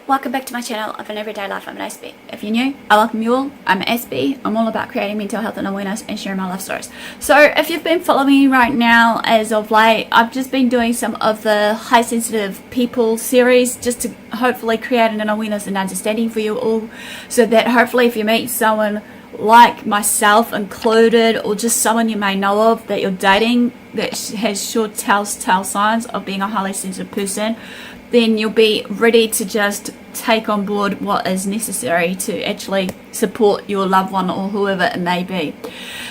welcome back to my channel of An Everyday Life. I'm an Aspie. If you're new, I welcome you all. I'm Aspie. I'm all about creating mental health and awareness and sharing my life stories. So if you've been following me right now as of late, I've just been doing some of the high sensitive people series just to hopefully create an awareness and understanding for you all, so that hopefully if you meet someone like myself included, or just someone you may know of that you're dating that has short telltale signs of being a highly sensitive person, then you'll be ready to just take on board what is necessary to actually support your loved one or whoever it may be.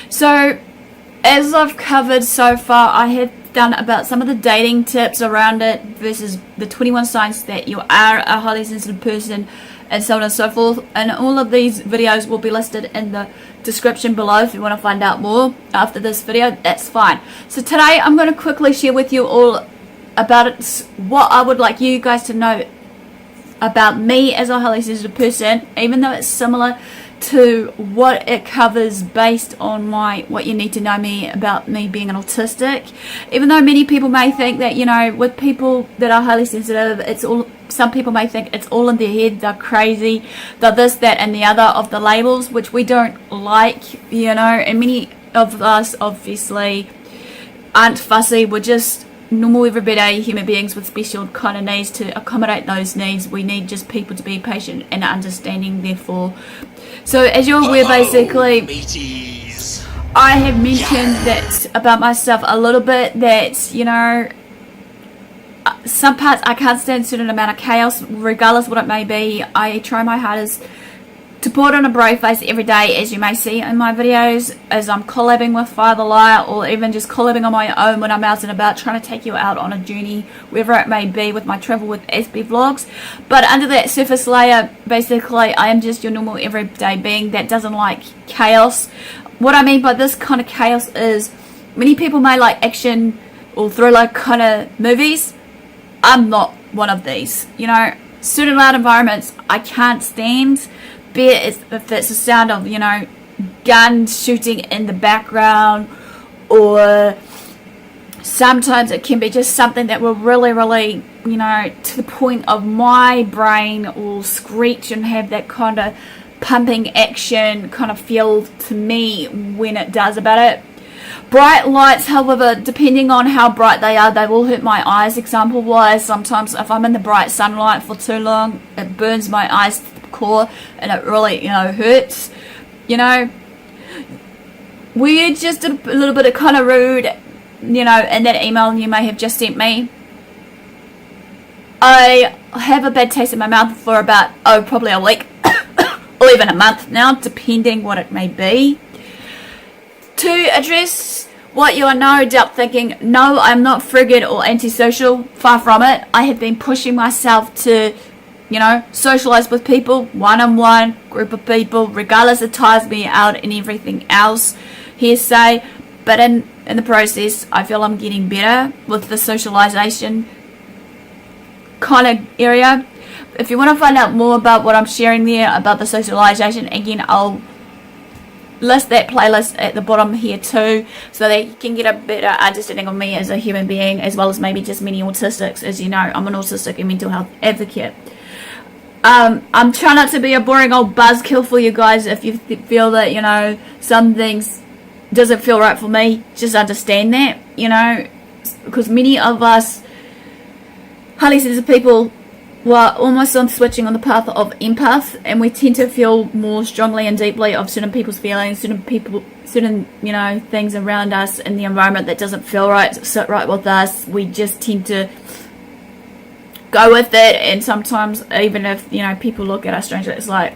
So as I've covered so far, I have done about some of the dating tips around it versus the 21 signs that you are a highly sensitive person, and so on and so forth. And all of these videos will be listed in the description below if you want to find out more after this video. That's fine. So today I'm going to quickly share with you all about it, what I would like you guys to know about me as a highly sensitive person, even though it's similar to what it covers based on what you need to know me about me being an autistic. Even though many people may think that, you know, with people that are highly sensitive, it's all, some people may think it's all in their head, they're crazy, they're this, that and the other of the labels, which we don't like, you know. And many of us obviously aren't fussy, we're just normal everyday human beings with special kind of needs. To accommodate those needs, we need just people to be patient and understanding. Therefore, so as you're aware, basically I have mentioned that about myself a little bit, that, you know, some parts I can't stand a certain amount of chaos, regardless what it may be. I try my hardest to put on a brave face every day, as you may see in my videos, as I'm collabing with Father Liar, or even just collabing on my own when I'm out and about, trying to take you out on a journey, wherever it may be, with my travel with Aspie vlogs. But under that surface layer, basically, I am just your normal everyday being that doesn't like chaos. What I mean by this kind of chaos is, many people may like action or thriller kind of movies. I'm not one of these. You know, certain loud environments I can't stand. Be it if it's the sound of, you know, guns shooting in the background, or sometimes it can be just something that will really, you know, to the point of my brain will screech and have that kind of pumping action kind of feel to me when it does about it. Bright lights, however, depending on how bright they are, they will hurt my eyes. Example wise, sometimes if I'm in the bright sunlight for too long, it burns my eyes to the core and it really, you know, hurts. You know, we're just a little bit of kind of rude, you know, in that email you may have just sent me. I have a bad taste in my mouth for about, probably a week or even a month now, depending what it may be. To address what you are no doubt thinking, no, I'm not frigid or antisocial, far from it. I have been pushing myself to, you know, socialize with people, one-on-one, group of people, regardless it tires me out and everything else, hearsay. But in the process, I feel I'm getting better with the socialization kind of area. If you want to find out more about what I'm sharing there about the socialization, again, I'll list that playlist at the bottom here too, so that you can get a better understanding of me as a human being, as well as maybe just many autistics. As you know, I'm an autistic and mental health advocate. I'm trying not to be a boring old buzzkill for you guys. If you feel that, you know, some things doesn't feel right for me, just understand that, you know, because many of us highly sensitive people were almost on switching on the path of empath, and we tend to feel more strongly and deeply of certain people's feelings, certain, you know, things around us in the environment that doesn't feel right, sit right with us. We just tend to go with it, and sometimes even if, you know, people look at us strangely, it's like,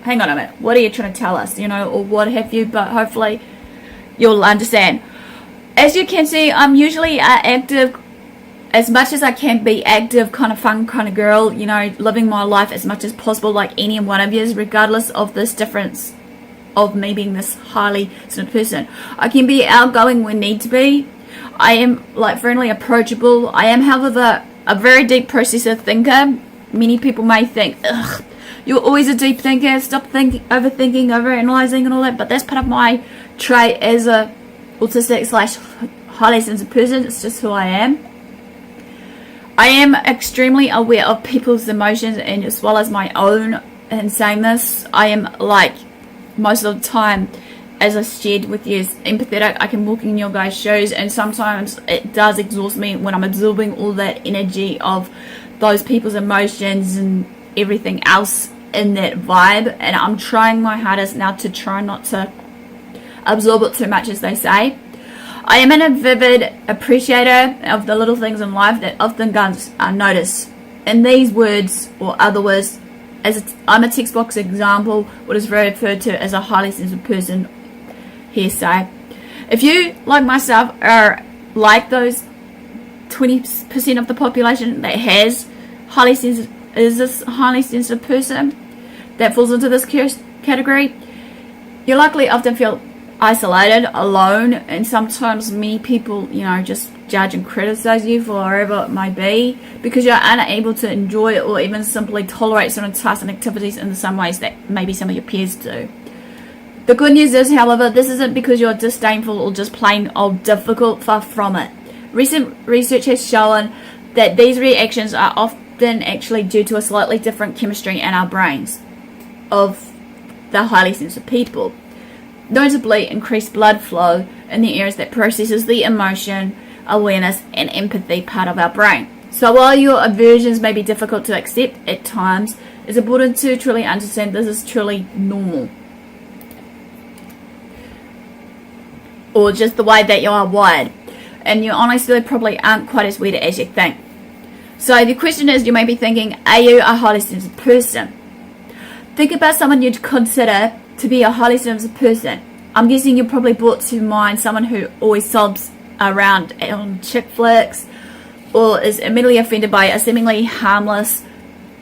hang on a minute, what are you trying to tell us, you know, or what have you. But hopefully you'll understand. As you can see, I'm usually active, as much as I can be active, kind of fun kind of girl, you know, living my life as much as possible like any one of you, regardless of this difference of me being this highly sensitive person. I can be outgoing when need to be. I am like friendly, approachable. I am, however, a very deep processor thinker. Many people may think, ugh, you're always a deep thinker, stop overthinking, overanalyzing and all that, but that's part of my trait as a autistic / highly sensitive person. It's just who I am. I am extremely aware of people's emotions, and as well as my own. In saying this, I am, like, most of the time, as I shared with you, empathetic. I can walk in your guys' shoes, and sometimes it does exhaust me when I'm absorbing all that energy of those people's emotions and everything else in that vibe. And I'm trying my hardest now to try not to absorb it too much, as they say. I am a vivid appreciator of the little things in life that often goes unnoticed. And these words, or other words, I'm a textbox example, what is referred to as a highly sensitive person. Hearsay. If you, like myself, are like those 20% of the population that is this highly sensitive person that falls into this category, you likely often feel isolated, alone, and sometimes many people, just judge and criticize you for whatever it might be, because you're unable to enjoy or even simply tolerate certain tasks and activities in the same ways that maybe some of your peers do. The good news is, however, this isn't because you're disdainful or just plain old difficult. Far from it. Recent research has shown that these reactions are often actually due to a slightly different chemistry in our brains of the highly sensitive people. Notably, increased blood flow in the areas that processes the emotion, awareness, and empathy part of our brain. So while your aversions may be difficult to accept at times, it's important to truly understand this is truly normal. Or just the way that you are wired. And you honestly probably aren't quite as weird as you think. So the question is, you may be thinking, are you a highly sensitive person? Think about someone you'd consider to be a highly sensitive person. I'm guessing you probably brought to mind someone who always sobs around on chick flicks, or is immediately offended by a seemingly harmless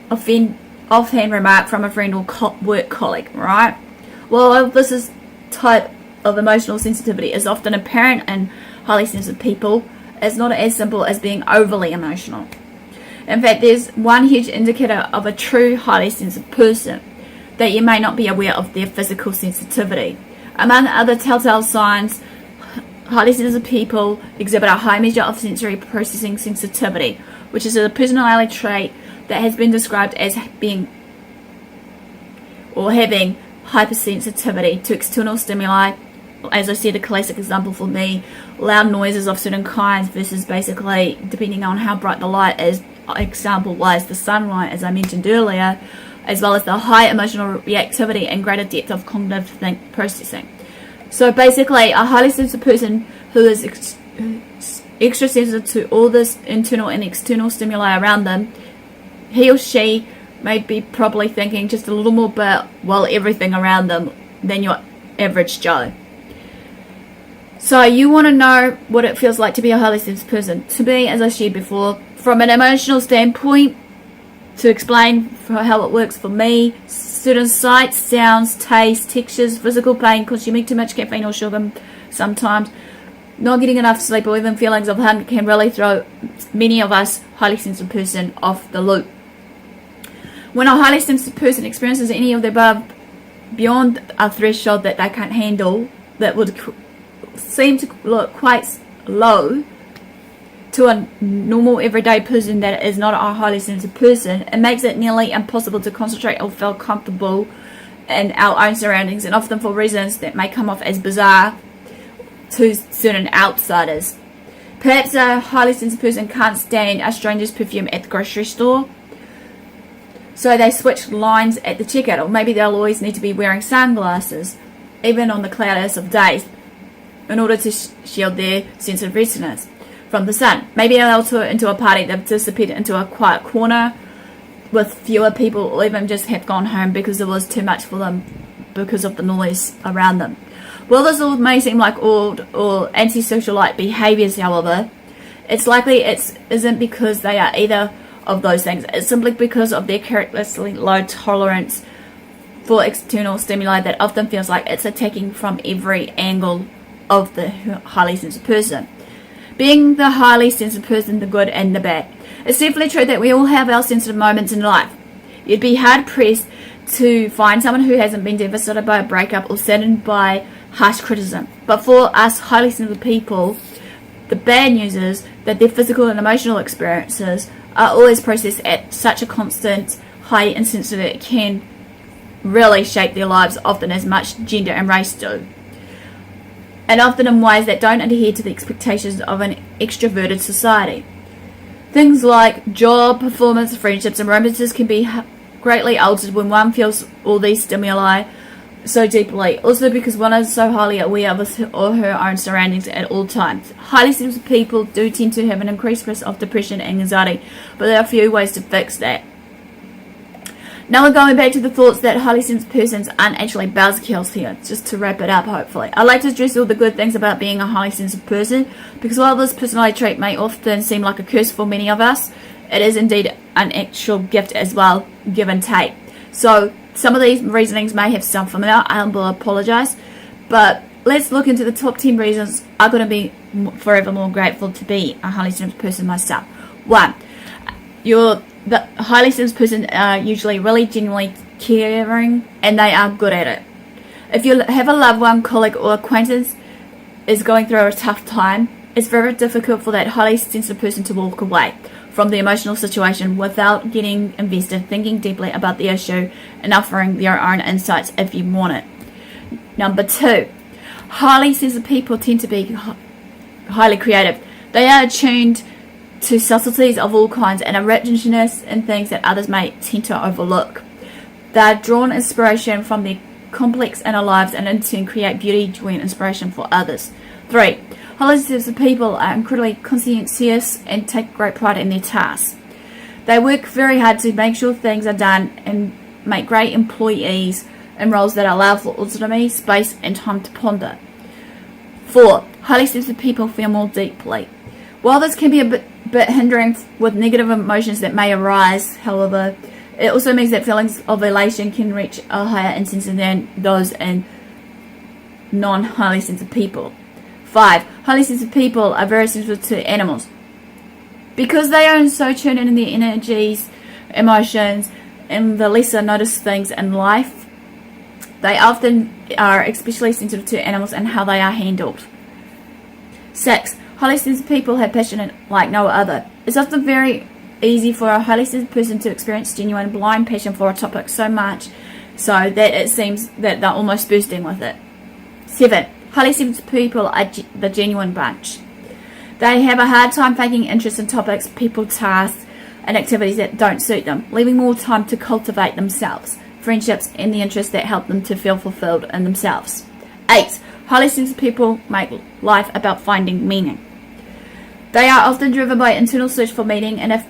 offhand remark from a friend or work colleague, right? Well, this is type of emotional sensitivity is often apparent in highly sensitive people. It's not as simple as being overly emotional. In fact, there's one huge indicator of a true highly sensitive person, that you may not be aware of their physical sensitivity. Among other telltale signs, highly sensitive people exhibit a high measure of sensory processing sensitivity, which is a personality trait that has been described as being or having hypersensitivity to external stimuli. As I said, a classic example for me, loud noises of certain kinds versus basically, depending on how bright the light is, example-wise the sunlight, as I mentioned earlier, as well as the high emotional reactivity and greater depth of cognitive processing. So basically, a highly sensitive person who is extra sensitive to all this internal and external stimuli around them, he or she may be probably thinking just a little more about, well, everything around them than your average Joe. So you want to know what it feels like to be a highly sensitive person. To me, as I shared before, from an emotional standpoint, to explain how it works for me, certain sights, sounds, tastes, textures, physical pain, consuming too much caffeine or sugar sometimes, not getting enough sleep, or even feelings of hunger can really throw many of us highly sensitive person off the loop. When a highly sensitive person experiences any of the above beyond a threshold that they can't handle, that would seem to look quite low to a normal everyday person that is not a highly sensitive person, it makes it nearly impossible to concentrate or feel comfortable in our own surroundings, and often for reasons that may come off as bizarre to certain outsiders. Perhaps a highly sensitive person can't stand a stranger's perfume at the grocery store, so they switch lines at the checkout, or maybe they'll always need to be wearing sunglasses, even on the cloudiest of days, in order to shield their sensitive retinas from the sun. Maybe they'll tour into a party, they've disappeared into a quiet corner with fewer people, or even just have gone home because it was too much for them because of the noise around them. Well, this all may seem like old or antisocial-like behaviors, however, it's likely it isn't because they are either of those things. It's simply because of their characteristically low tolerance for external stimuli that often feels like it's attacking from every angle of the highly sensitive person. Being the highly sensitive person, the good and the bad. It's definitely true that we all have our sensitive moments in life. You'd be hard pressed to find someone who hasn't been devastated by a breakup or saddened by harsh criticism. But for us highly sensitive people, The bad news is that their physical and emotional experiences are always processed at such a constant high intensity that it can really shape their lives, often as much gender and race do, and often in ways that don't adhere to the expectations of an extroverted society. Things like job, performance, friendships, and romances can be greatly altered when one feels all these stimuli so deeply. Also because one is so highly aware of his or her own surroundings at all times. Highly sensitive people do tend to have an increased risk of depression and anxiety, but there are a few ways to fix that. Now we're going back to the thoughts that highly sensitive persons aren't actually buzzkills here, just to wrap it up hopefully. I like to stress all the good things about being a highly sensitive person, because while this personality trait may often seem like a curse for many of us, it is indeed an actual gift as well, give and take. So some of these reasonings may have some familiar, I will apologise, but let's look into the top 10 reasons I'm going to be forever more grateful to be a highly sensitive person myself. 1. The highly sensitive person are usually really genuinely caring, and they are good at it. If you have a loved one, colleague, or acquaintance is going through a tough time, it's very difficult for that highly sensitive person to walk away from the emotional situation without getting invested, thinking deeply about the issue, and offering their own insights if you want it. Number 2, highly sensitive people tend to be highly creative. They are attuned to subtleties of all kinds and a richness in things that others may tend to overlook. They are drawn inspiration from their complex inner lives and in turn create beauty, joy, and inspiration for others. 3. Highly sensitive people are incredibly conscientious and take great pride in their tasks. They work very hard to make sure things are done and make great employees in roles that allow for autonomy, space, and time to ponder. 4. Highly sensitive people feel more deeply. While this can be a bit hindering with negative emotions that may arise, however, it also means that feelings of elation can reach a higher intensity than those in non-highly sensitive people. 5. Highly sensitive people are very sensitive to animals. Because they are so tuned in their energies, emotions, and the lesser noticed things in life, they often are especially sensitive to animals and how they are handled. 6. Highly sensitive people have passion like no other. It's often very easy for a highly sensitive person to experience genuine blind passion for a topic so much so that it seems that they're almost bursting with it. 7. Highly sensitive people are the genuine bunch. They have a hard time taking interest in topics, people, tasks, and activities that don't suit them, leaving more time to cultivate themselves, friendships, and the interests that help them to feel fulfilled in themselves. 8. Highly sensitive people make life about finding meaning. They are often driven by internal search for meaning, and if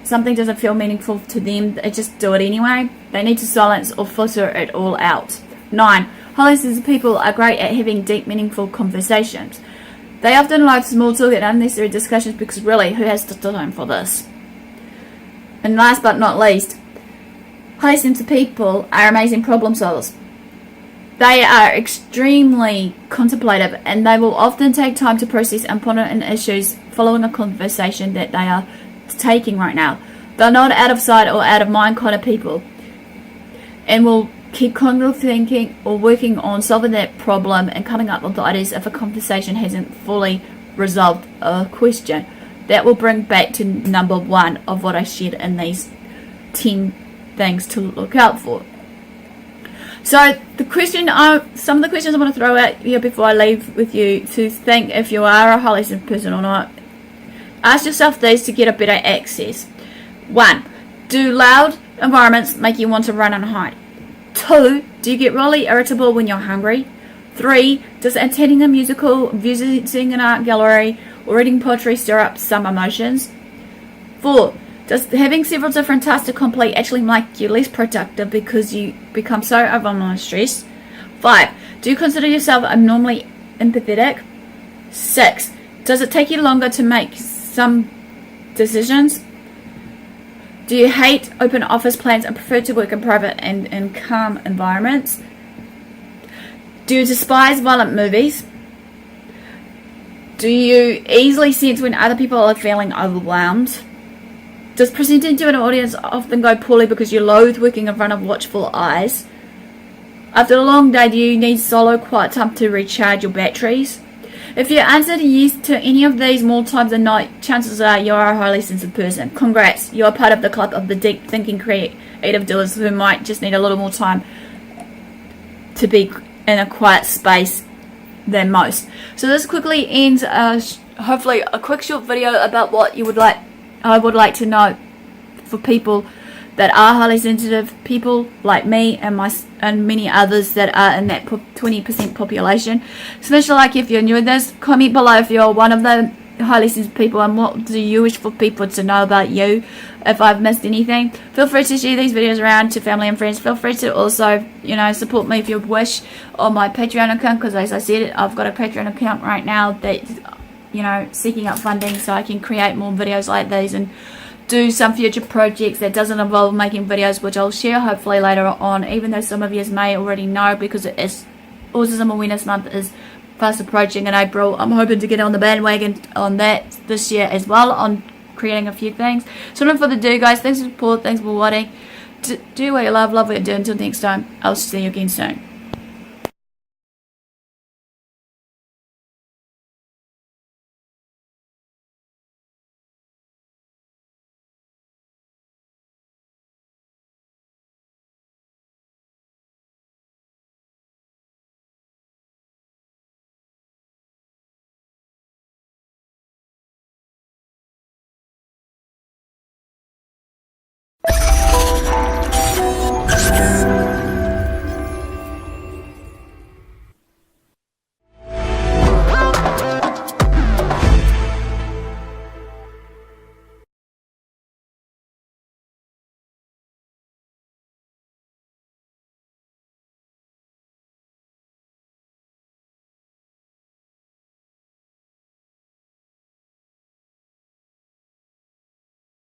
something doesn't feel meaningful to them, they just do it anyway. They need to silence or filter it all out. 9. Highly sensitive people are great at having deep, meaningful conversations. They often like small talk and unnecessary discussions because really, who has the time for this? And last but not least, highly sensitive people are amazing problem solvers. They are extremely contemplative, and they will often take time to process important issues following a conversation that they are taking right now. They're not out of sight or out of mind kind of people, and will keep constantly thinking or working on solving that problem and coming up with ideas if a conversation hasn't fully resolved a question. That will bring back to number 1 of what I shared in these 10 things to look out for. So some of the questions I want to throw out here before I leave with you to think if you are a highly sensitive person or not. Ask yourself these to get a better access. 1. Do loud environments make you want to run and hide? 2. Do you get really irritable when you're hungry? 3. Does attending a musical, visiting an art gallery, or reading poetry stir up some emotions? 4. Does having several different tasks to complete actually make you less productive because you become so overwhelmed and stressed? 5. Do you consider yourself abnormally empathetic? 6. Does it take you longer to make some decisions? Do you hate open office plans and prefer to work in private and in calm environments? Do you despise violent movies? Do you easily sense when other people are feeling overwhelmed? Does presenting to an audience often go poorly because you loathe working in front of watchful eyes? After a long day, do you need solo quiet time to recharge your batteries? If you answered yes to any of these more times than not, chances are you are a highly sensitive person. Congrats, you are part of the club of the deep thinking creative doers who might just need a little more time to be in a quiet space than most. So this quickly ends hopefully a quick short video about what I would like to know for people that are highly sensitive, people like me and many others that are in that 20% population. Smash a like if you're new to this. Comment below if you're one of the highly sensitive people, and what do you wish for people to know about you. If I've missed anything, feel free to share these videos around to family and friends. Feel free to also, support me if you wish on my Patreon account, because as I said, I've got a Patreon account right now that seeking up funding so I can create more videos like these and do some future projects that doesn't involve making videos, which I'll share hopefully later on, even though some of you may already know, because it is Autism Awareness Month is fast approaching in April. I'm hoping to get on the bandwagon on that this year as well, on creating a few things. So no further ado, guys, thanks for the support, thanks for watching. Do what you love what you do. Until next time, I'll see you again soon.